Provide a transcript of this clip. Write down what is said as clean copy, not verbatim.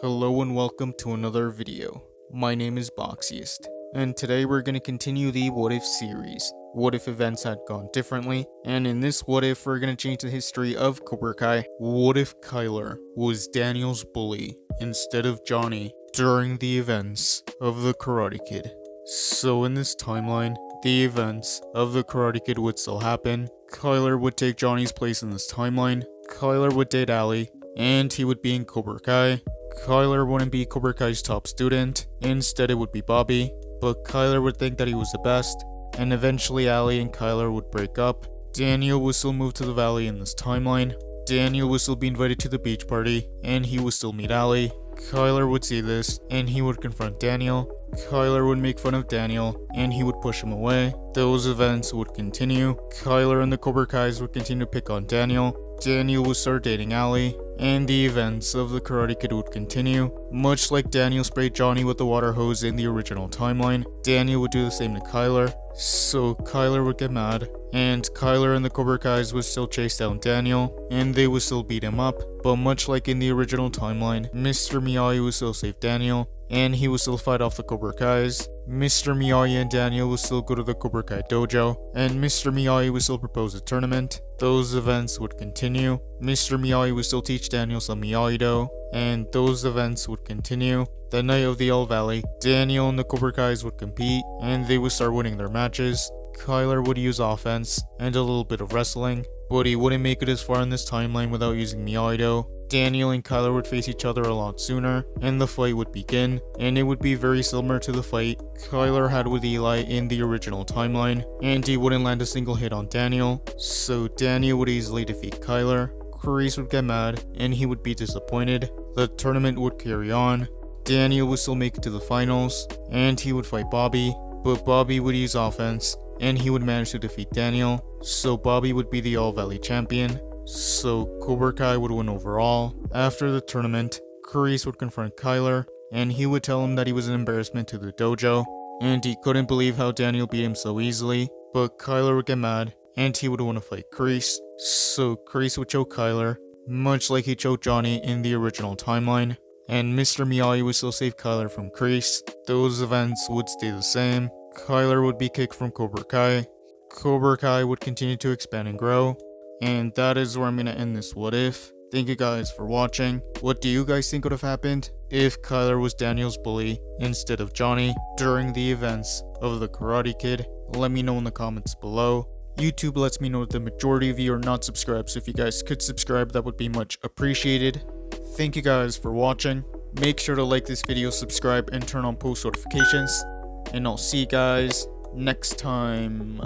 Hello and welcome to another video. My name is Boxiest, and today we're going to continue the What If series. What if events had gone differently? And in this What If, we're going to change the history of Cobra Kai. What if Kyler was Daniel's bully instead of Johnny during the events of the Karate Kid? So in this timeline, the events of the Karate Kid would still happen. Kyler would take Johnny's place in this timeline. Kyler would date Allie, and he would be in Cobra Kai. Kyler wouldn't be Cobra Kai's top student, instead it would be Bobby, but Kyler would think that he was the best, and eventually Allie and Kyler would break up. Daniel would still move to the valley in this timeline. Daniel would still be invited to the beach party, and he would still meet Allie. Kyler would see this, and he would confront Daniel. Kyler would make fun of Daniel, and he would push him away. Those events would continue. Kyler and the Cobra Kais would continue to pick on Daniel. Daniel would start dating Allie, and the events of the Karate Kid would continue. Much like Daniel sprayed Johnny with the water hose in the original timeline, Daniel would do the same to Kyler. So Kyler would get mad, and Kyler and the Cobra Kais would still chase down Daniel, and they would still beat him up. But much like in the original timeline, Mr. Miyagi would still save Daniel, and he would still fight off the Cobra Kais. Mr. Miyagi and Daniel would still go to the Cobra Kai dojo, and Mr. Miyagi would still propose a tournament. Those events would continue. Mr. Miyagi would still teach Daniel some Miyagi-Do, and those events would continue. The night of the All Valley, Daniel and the Cobra Kais would compete, and they would start winning their matches. Kyler would use offense and a little bit of wrestling, but he wouldn't make it as far in this timeline without using Miyagi-Do. Daniel and Kyler would face each other a lot sooner, and the fight would begin, and it would be very similar to the fight Kyler had with Eli in the original timeline, and he wouldn't land a single hit on Daniel, so Daniel would easily defeat Kyler. Chris would get mad, and he would be disappointed. The tournament would carry on. Daniel would still make it to the finals, and he would fight Bobby, but Bobby would use offense, and he would manage to defeat Daniel, so Bobby would be the All Valley champion. So Cobra Kai would win overall. After the tournament, Chris would confront Kyler, and he would tell him that he was an embarrassment to the dojo, and he couldn't believe how Daniel beat him so easily. But Kyler would get mad, and he would want to fight Chris. So Chris would choke Kyler, much like he choked Johnny in the original timeline, and Mr. Miyagi would still save Kyler from Chris. Those events would stay the same. Kyler would be kicked from Cobra Kai. Cobra Kai would continue to expand and grow. And that is where I'm gonna end this What If. Thank you guys for watching. What do you guys think would have happened if Kyler was Daniel's bully instead of Johnny during the events of the Karate Kid? Let me know in the comments below. YouTube lets me know that the majority of you are not subscribed, so if you guys could subscribe, that would be much appreciated. Thank you guys for watching. Make sure to like this video, subscribe, and turn on post notifications. And I'll see you guys next time.